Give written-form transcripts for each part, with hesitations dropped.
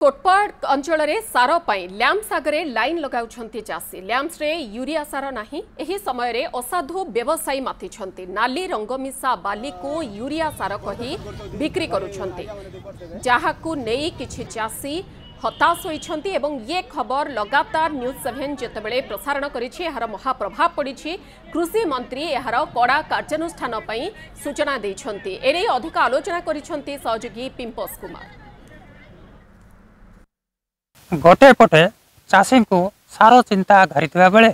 कोटपाड़ अंचल में सार लैंप्स आगे लाइन लगाउछंती चाषी लैंप्स रे यूरिया सार नाही एही समय रे असाधु व्यवसायी मातिछंती नाली रंग मिसा बाली को यूरिया सार कही बिक्री करुछंती जाहाकू नेई किछि चाषी हताश होइछंती एवं ये खबर लगातार न्यूज 7 जेतेबेले प्रसारण करिछि एहार महाप्रभाव पड़िछि कृषि मंत्री एहार कड़ा कार्यानुष्ठान पई सूचना दैछंती एने अधिक आलोचना करिछंती सहयोगी पिंपस कुमार। गोटे पटे चाषी को सार चिंता घरी बेले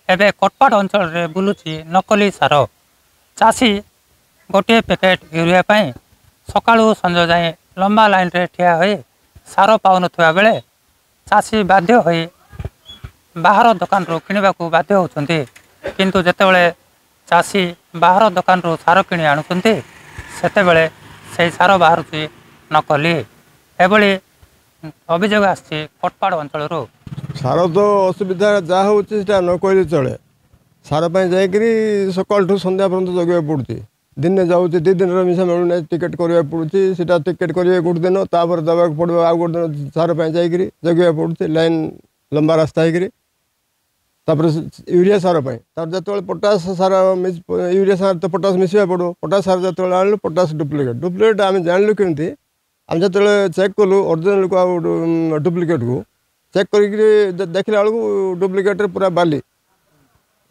एवं कोटपाड़ अंचल रे बुलुची नकली सार चाषी गोटे पैकेट यूरिया पाई सकाळु संज जाए लंबा लाइन रे ठिया होई सार पाउन बेले चाषी बाध्य होई बाहर दुकान रो किनिबा को बाध्य होउछंती किंतु जेतेबेले चाषी बाहर दुकान रो सार किनि आनुछंती सेतेबेले से सार बाहरुची नकली एभली अभियोग आसी कोटपाड़ अंचल सार तो असुविधा जहाँ हो न कहले चले सार जाकि सकाल संध्या पर्यटन जगह पड़ुची दिन जाऊँगी 2 दिन मिसा मिलूना टिकेट करने पड़ुची सीटा टिकेट करेंगे गोटे दिन तापर देवाक पड़ो आउ गोटे दिन सार जाकि जगह पड़ुची लाइन लंबा रास्ता होकर यूरिया सार जो पोटास सार यूरिया सार तो पोटास मिसवा पड़ो पोटास सार जो आनु पोटास डुप्लिकेट आम जानलु केमती आम जो चेक कलु ओरिजिनल को डुप्लिकेट को चेक कर देखला बेलू डुप्लिकेट पूरा बाली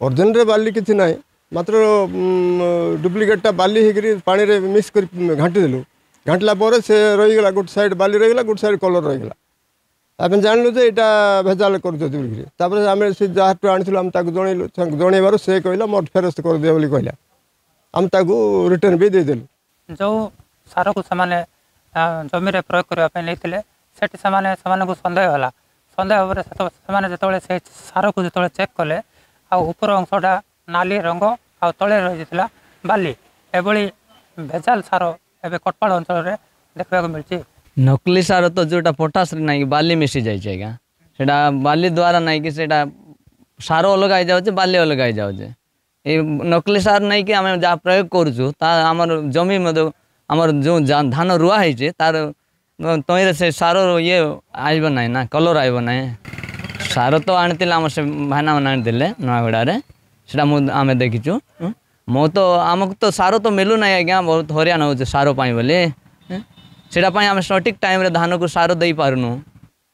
ओरिजिनल बाली किसी ना मात्र डुप्लिकेटा बाली होकर पानी रे मिक्स कर घाटी देलु घाटला से रहीगला गोटे साइड बाली रहीगला गोटे साइड कलर रहीगला आम जानलु जे यहाँ भेजाल कर आम से जहाँ आनी आम जनइलु जनइबार से कहला मोर फेरस्त कर दिया बोली कहला आम रिटर्न भी देदेलु जो सार को सामान्य जमी रे प्रयोग करने को सन्देह होला सन्देह भाव से सार को जो चेक कले आपर अंशटा नाली रंग आ तले रही बाली एभली भेजाल सार एवं कोटपाड़ अंचल में देखा मिली नकली सार तो जोटा पोटास ना बाली मिसी जाइए बाली द्वारा ना कि सार अलग हो जाए बाली अलग हो जाए नकली सार नहीं कि आम जहाँ प्रयोग करुँ जमी आमर जो धान रुआ है तार तईरे से सार ये आइब ना ना कलर आइब ना सार तो आनी आम से भाईना मैंने आनीदे नुआगुड़े से आम देखीचु मो तो आमको तो सार तो मिलू ना आज्ञा बहुत हरियाण हो सार बोली से आम सठिक टाइम धान को सार दे पारूनु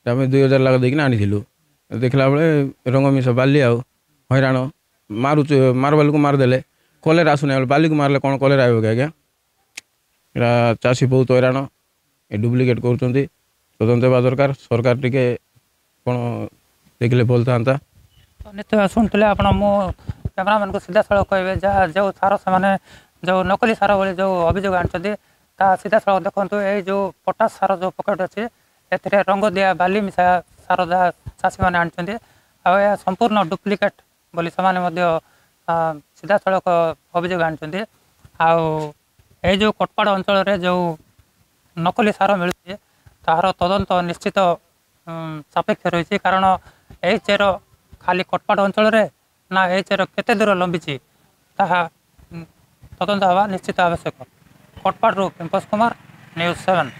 आम 2000 लाख देकिन आनीलु देखला बेले रंग मिस बाली आउ हईराण मार बाली को मारदे कलर आसुना बाली को मारले कौन कलर आएगा आज्ञा चाषी बहुत हईराण ये डुप्लिकेट कर तदंत होगा दरकार सरकार टिके कौन देखले भल था निश्चय शुणुले आप कैमेरामैन को सीधा सड़क कहे जहाँ जो सार से जो नकली सार भाई जो अभियोग आनी सीधा सड़क देखो ये जो पोटास सार जो पकेट अच्छे ए रंग दिया बाली मिसा सार जहाँ चाषी मैंने आनी आ संपूर्ण डुप्लिकेट बोली से सीधा सड़क अभियोग आनी आ जो कोटपाड़ अंचल में जो नकली सार मिलूँ तार तदंत निश्चित सापेक्ष रही कारण यही चेर खाली कोटपाड़ अंचल में ना यही चेर केते दूर लंबी ताहा तदंत हवा निश्चित आवश्यक। कोटपाड़ पिंपस कुमार न्यूज 7।